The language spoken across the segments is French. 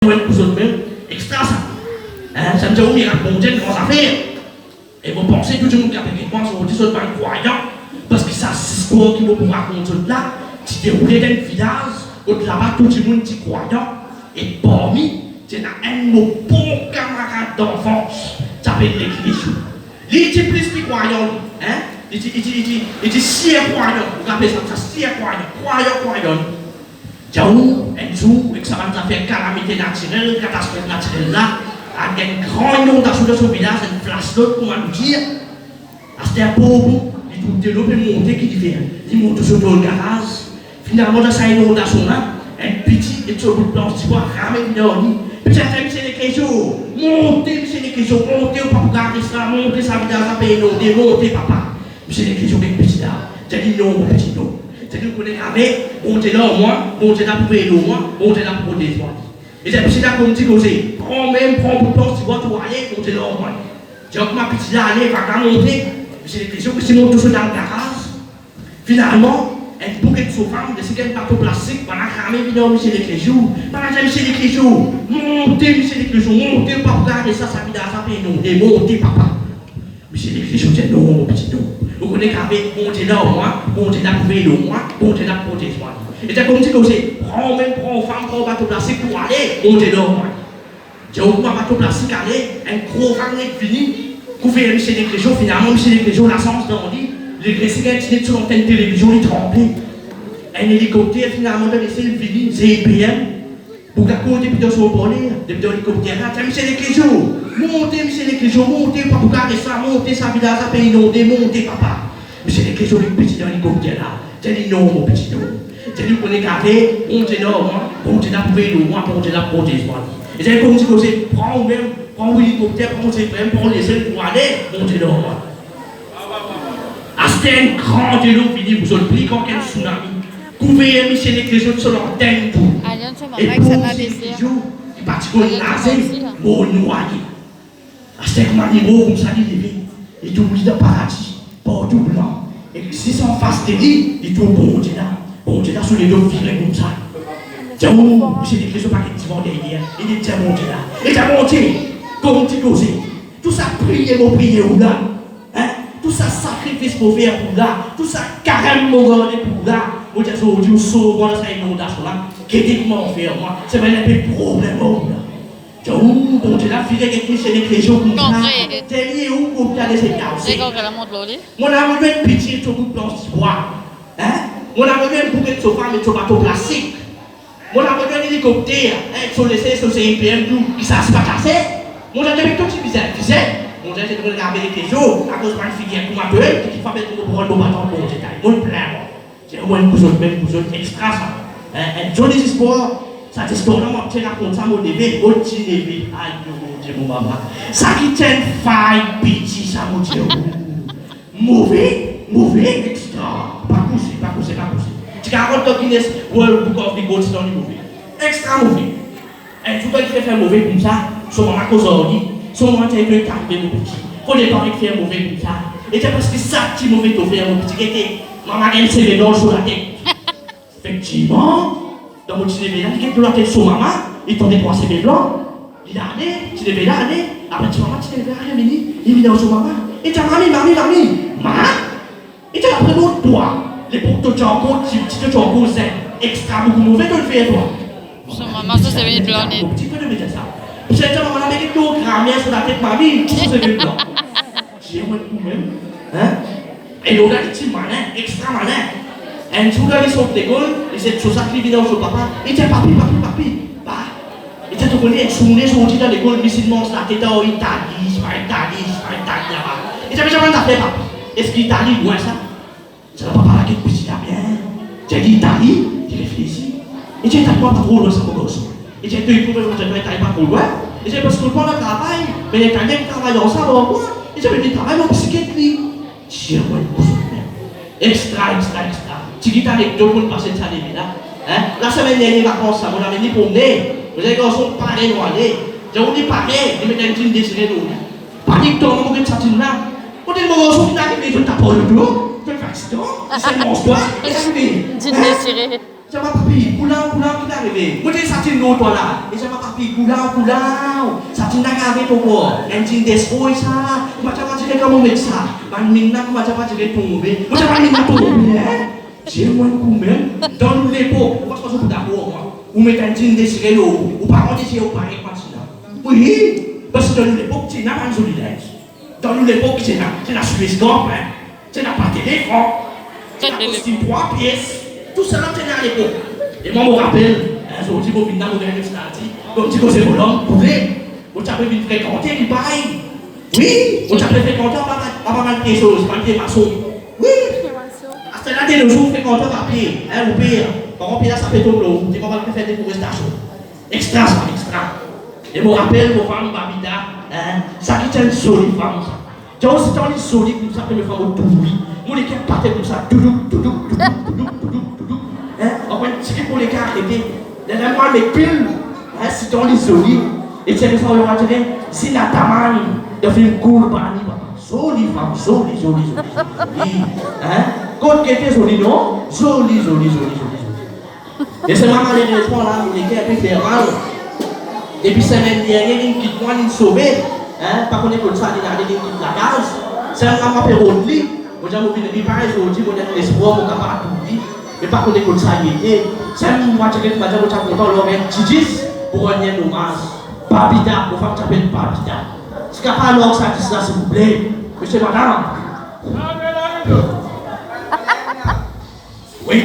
Pour vous même, extra ça. Ça me dit, oui, bon Dieu, grandes affaires. Et vous pensez que tout le monde qui a fait moi, sur des autres croyants, parce que ça, c'est ce qu'on qui va pouvoir raconter là, qui déroulait dans le village, au-delà, tout le monde qui croyant, et parmi, c'est un mot bon camarade d'enfance, ça s'appelle l'église. Il était plus que croyant, il était si croyant, vous appelez ça si croyant. Jauh, un jour, avec ça va faire calamité naturelle, catastrophe naturelle là, avec un grand inondation de son village, une flash d'eau, comment nous dire. C'était un pauvre, il trouve de l'eau et monter qui dit, il monte sur le garage. Finalement, dans cette inondation là, un petit, et sur le plan, tu vois, ramène une ornie. Peut-être c'est les questions, montez, c'est les questions, montez, on peut regarder ça, montez sa village, ça peut inonder, montez, papa. C'est les questions avec petit là. J'ai dit non, mon petit non. C'est nous connaissons avec, on est là au moins, on est là pour aider au moins, on est là pour protéger moi. Et c'est là qu'on dit que c'est, prends pour toi, tu vois, tu vas aller, on est là au moins. J'ai encore ma petite là, aller, va monter. C'est des questions que si on touche dans le garage, finalement, un bouquet de sauvage, de ce bateau plastique, on a cramé, évidemment, monsieur les Cléjours. Pendant que monsieur les Cléjours, montez, monsieur les Cléjours, montez, pas regarder ça, ça vient ça paye non, et montez, papa. Monsieur les Cléjours, dit non, mon petit non. Vous connaissez qu'avec mon Dieu là au moins, mon Dieu là pour veiller au moins, mon Dieu là pour protéger moi. Et c'est comme dit que c'est prends femme, prends bateau plastique pour aller, mon Dieu là au moins. J'ai au moins bateau plastique aller, un gros vent est fini, couvert Michel Desclégeaux, finalement Michel Desclégeaux, la sens dans le lit, les Gréciens qui étaient sur l'antenne télévision, ils tremblaient. Un hélicoptère finalement de laisser le fini, ZPM, pour la côte depuis dans son bonnet, depuis dans l'hélicoptère, c'est Michel Desclégeaux. Montez, monsieur les Clégeaux, montez, pas pour garder ça, montez, ça village, ça peut inonder, montez, papa. Monsieur les Clégeaux, le petit dans l'hélicoptère là. J'ai dit non, mon petit non. J'ai dit qu'on est gardé, montez là au moins, montez là pour veiller au moins, montez là pour protéger moi. Et j'ai comme dit que c'est, prends l'hélicoptère, prends ZPM, prends les ailes pour aller, montez là au moins. Ah, c'était un grand vélo fini, vous avez pris quand quel tsunami. Couvert, monsieur les Clégeaux, sur l'antenne tout. Et pour monsieur les Clégeaux, il partit comme nazi, mon noyé. C'est comme un niveau comme ça, il tout mis dans le paradis, partout blanc. Et si c'est en face de lui, il tout bon Dieu là, sur les deux filets comme ça. Tiens, j'ai dit que je ne sais pas qui vont derrière, il dit tiens mon Dieu là. Et tiens mon Dieu, comme tu causes, tout ça prier ou là, tout ça sacrifice pour faire pour là, tout ça carême pour là, mon Dieu, aujourd'hui, sauve moi dans cette inondation là, qu'est-ce faire moi, c'est même un peu problème là. Bon, tu l'as filé avec Michel et Clégeaux comme ça. T'es lié où pour regarder ces gars? C'est quand elle monte l'eau. Mon ami veut une pitié sur le plan de bois. Mon ami veut un bouquet de sofa avec son bateau plastique. Mon ami veut un hélicoptère sur les CPM qui ça se passe assez. Mon ami avec tout ce qui bizarre. Mon ami c'est de regarder les Clégeaux à cause d'une filière comme un peu qui fait pour prendre nos bâtons pour le détail. Mon plein. C'est au moins une cousin extra ça. Un joli espoir. Ça te donne un petit raconte ça, mon bébé, mon petit bébé. Aïe, mon Dieu, mon maman. Ça qui tient faille, petit, ça, mon Dieu. Mauvais, extra. Pas couché. Tu as un Guinness World Book of the Gold, c'est dans le mauvais. Extra mauvais. Et tout le monde qui fait mauvais comme ça, son maman cause aujourd'hui, son maman tient que le carré, mon petit. Faut les parents qui font mauvais comme ça. Et c'est parce que ça qui mauvais t'offre, mon petit, qui était, maman a un CV d'or sur la tête. Effectivement. Dans mon petit bébé là, il est la tête sur maman, il tombe trois CV blancs. Il a allé, petit bébé là, allé. Après, petit maman, petit bébé là, il vient sur maman. Et t'as mamie. Maman, et t'as après l'autre toi. Les portes de chango, petit chango, c'est extra beaucoup mauvais de le faire toi. Sur maman, ça c'est bien blanc. Un petit peu de mettre ça. C'est ta maman avec une grammaire sur la tête, mamie, tout c'est bien blanc. J'ai un même. Et l'autre, petit malin, extra malin. Un jour, il sort de l'école, il s'est sur sa clé vidéo sur papa, il dit papi. Bah, il dit tout le monde, il sorti dans l'école, mais c'est non, la tête en Italie, c'est pas Italie là-bas. Il dit, mais j'avais un affaire, papa. Est-ce qu'Italie, loin ça? C'est le papa là qui est petit là bien. J'ai dit Italie, il réfléchit. Il dit, t'as pas trop loin, ça me gosse. Il dit, tu peux me dire, t'as pas trop loin. Il dit, parce que le monde travaille, mais les Italiens travaillent ensemble, quoi? Il dit, mais ils travaillent en psychiatrie. J'ai un extra. Tu dis avec deux pour passer ça là. La semaine dernière, vacances, on avait dit pour venir. Vous avez garçons pareil ou aller. J'ai dit pareil, ils mettent un jean désiré nous. Panique toi, on va ça là. On dit mon garçon qui arrive, je tape le dos. Je fais accident. C'est mon soir. Et ça fait. Jean désiré. Ça m'a papi, poulan qui est arrivé. Moi, j'ai sorti une autre là. Et ça m'a papi, poulan. Ça t'est arrivé pour moi. L'engine destroy ça. Moi, j'ai pas dit comment mettre ça. Maintenant, moi, j'ai pas dit tomber. Moi, j'ai pas dit tomber. J'ai moins de coups même. Dans l'époque, moi, je pense que vous d'abord, moi. Vous mettez un jean désiré l'eau. Ou par contre, c'est au pareil comme ça. Oui. Parce que dans l'époque, c'est n'a pas de solidité. Dans l'époque, c'est la Suisse d'or, c'est la pâté d'écran. C'est la costume 3 pièces. Tout ça, c'est à l'époque. Et moi, je me rappelle, je dis, vous venez dans le dernier stade, comme tu sais, vous l'homme, vous avez vu fréquenter, il pareil. Oui, vous avez fréquenté, pas mal de choses, pas de maçon. Oui. À ce là, le jour, fréquenté par pied, vous payez. Par contre, là, ça fait tout l'eau. C'est comment on fait des déforestation. Extra, ça, extra. Et je me rappelle, vos femmes, Babida, ça qui est une solide femme, ça. Tu as aussi une solide, comme ça, que me femme au pourri. Mon équipe partait comme ça, doudou. On va tirer pour les cas arrêtés. Les gens les piles, si tu as les solides, et tu as les femmes, on va dire, si la tamane, de faire une cour, solide femme, solide. Quand tu es solide, non? Solide. Et c'est vraiment les gens là, les gars, qui font mal. Et puis, semaine dernière, il y a une petite moine sauvée. Par contre, comme ça, il y a une petite la case. C'est un maman pérodli. Moi, j'ai envie de dire, pareil, aujourd'hui, on a l'espoir, on a pas tout dit. Mais par contre, comme ça, il y a c'est un mois que je vais content, on a un Tidis pour rendre un hommage. Babida, pour faire taper Babida. Si vous n'avez pas ça, s'il vous plaît. Monsieur, madame. Oui.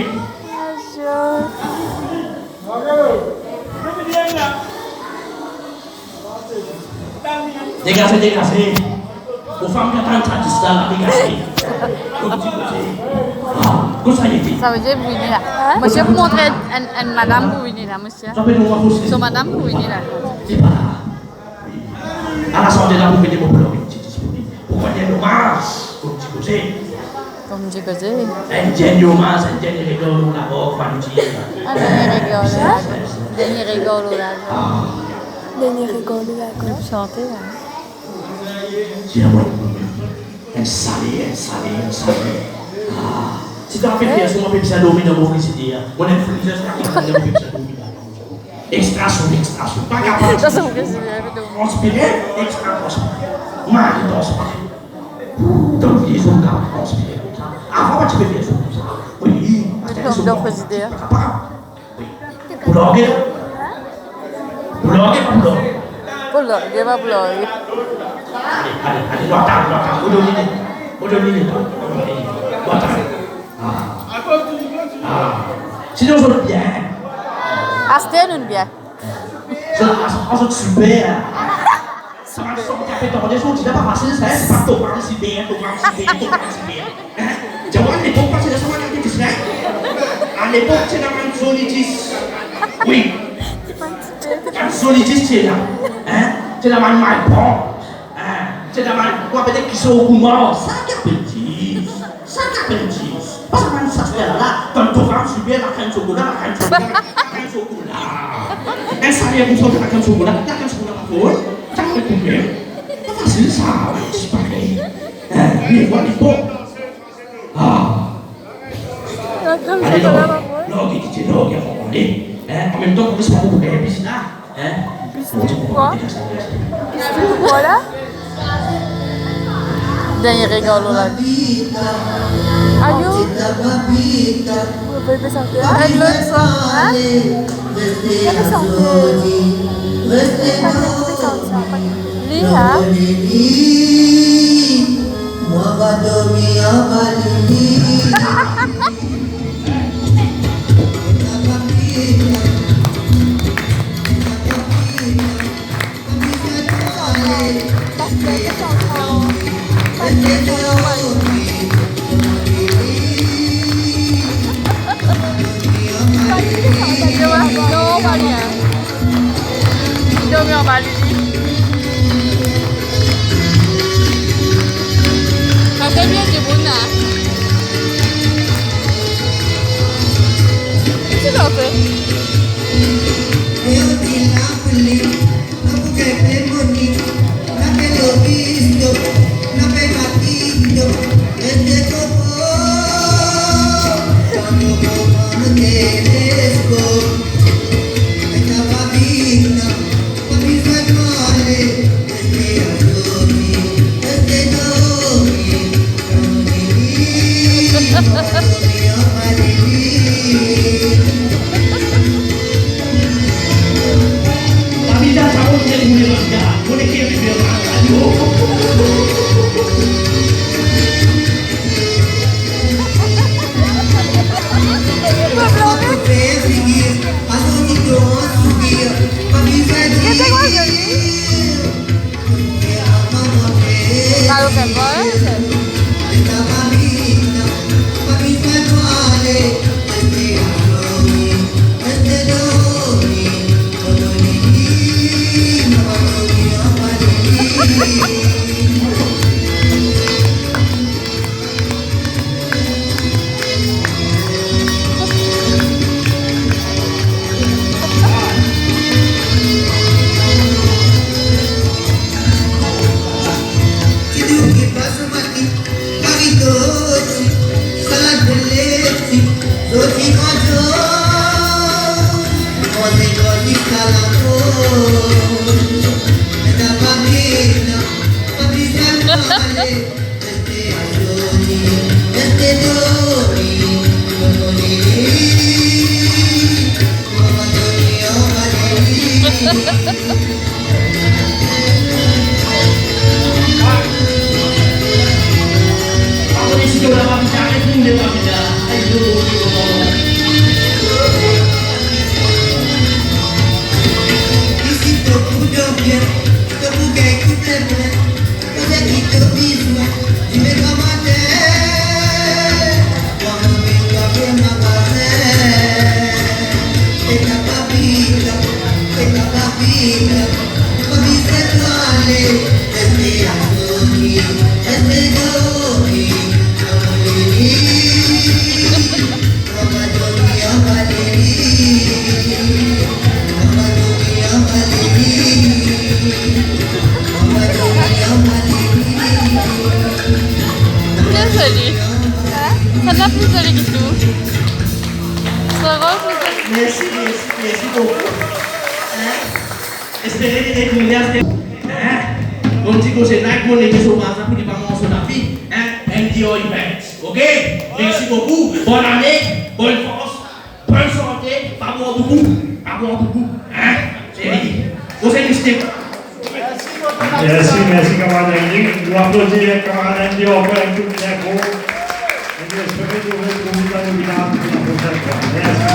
Dégagez. Aux femmes qui attendent ça, dégagez. Comme ça, il était. Ça veut dire vous venez là. Monsieur, vous montrez une madame pour venir là, monsieur. C'est madame pour venir là. C'est pas là. À l'Assemblée, là, vous venez pour pleurer. Pour faire des hommages, comme tu sais. Comme tu sais. Un dernier hommage, un dernier rigolo là-bas, pas du tout. Un dernier rigolo là. Dernier rigolo là. Vous chantez là. Tiens-moi. Un salé. Si tu as fait bien, on va faire ça dominer dans mon félicité. On est frisé, on va faire ça dominer. Extraction. Pas capable. Ça, c'est vous que c'est. Transpirer, extraction. Marie transpirer. Donc, ils ont gardé transpirer comme ça. Avant, tu peux faire ça comme ça. Oui. C'est comme d'autres idées. Oui. Bloguer. Bloguer, pas bloguer. Allez, doit sinon, je veux bien. Acheter une bien. Je suis super. Ça va fait des choses, tu n'as pas passé, c'est pas ton parler si bien. Tu vois, à l'époque, c'est de ça qu'on a dit, à l'époque, c'est la même solidité. Oui. La solidité, c'est là. C'est la même mal bon. C'est la même, quoi, peut-être qu'ils sont au courant. Ça, petit. Pas seulement ça, c'est là. Quand tu vas subir la crème chocolat. Un salaire pour sortir la crème chocolat. La crème chocolat, ça va être combien? Pas facile, ça. C'est pareil. Mais voilà, il faut. Allez, non, qui est là, qui a en même temps, on ne se pas beaucoup de piscine là. Quoi? Voilà. Dernier rigolo là. Ayo. Vous pouvez pas sortir. Un autre soir. Hein? Vous pouvez sortir. Lihat. Non, Maria. Il dormait en Bali. Ça fait bien du bon là. Qu'est-ce que tu fais? Thank you. Kalau pemper, Aku di sini udah bicara pun dia tak beda. Bien joli. Ça plus joli du tout. Ça va plus joli. Merci beaucoup. Espérez les découvertes. On dit que c'est là qu'on est sur ma pour dire maman sur ta fille. NDO Events. Ok? Merci beaucoup. Bonne année, bonne force, bonne santé. Pas boire beaucoup. Pas boire beaucoup. C'est dit. Vous êtes mystique. Merci camarade Andy. Nous applaudissons camarade Andy encore un coup de micro. Et j'espère que vous retrouvez dans le village pour la prochaine fois. Merci.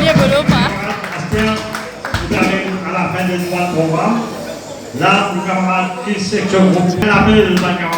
Bien beau, pas? Astien, nous arrivons à la fin de notre programme. Là, le camarade qui section groupe, l'appel de ma camarade.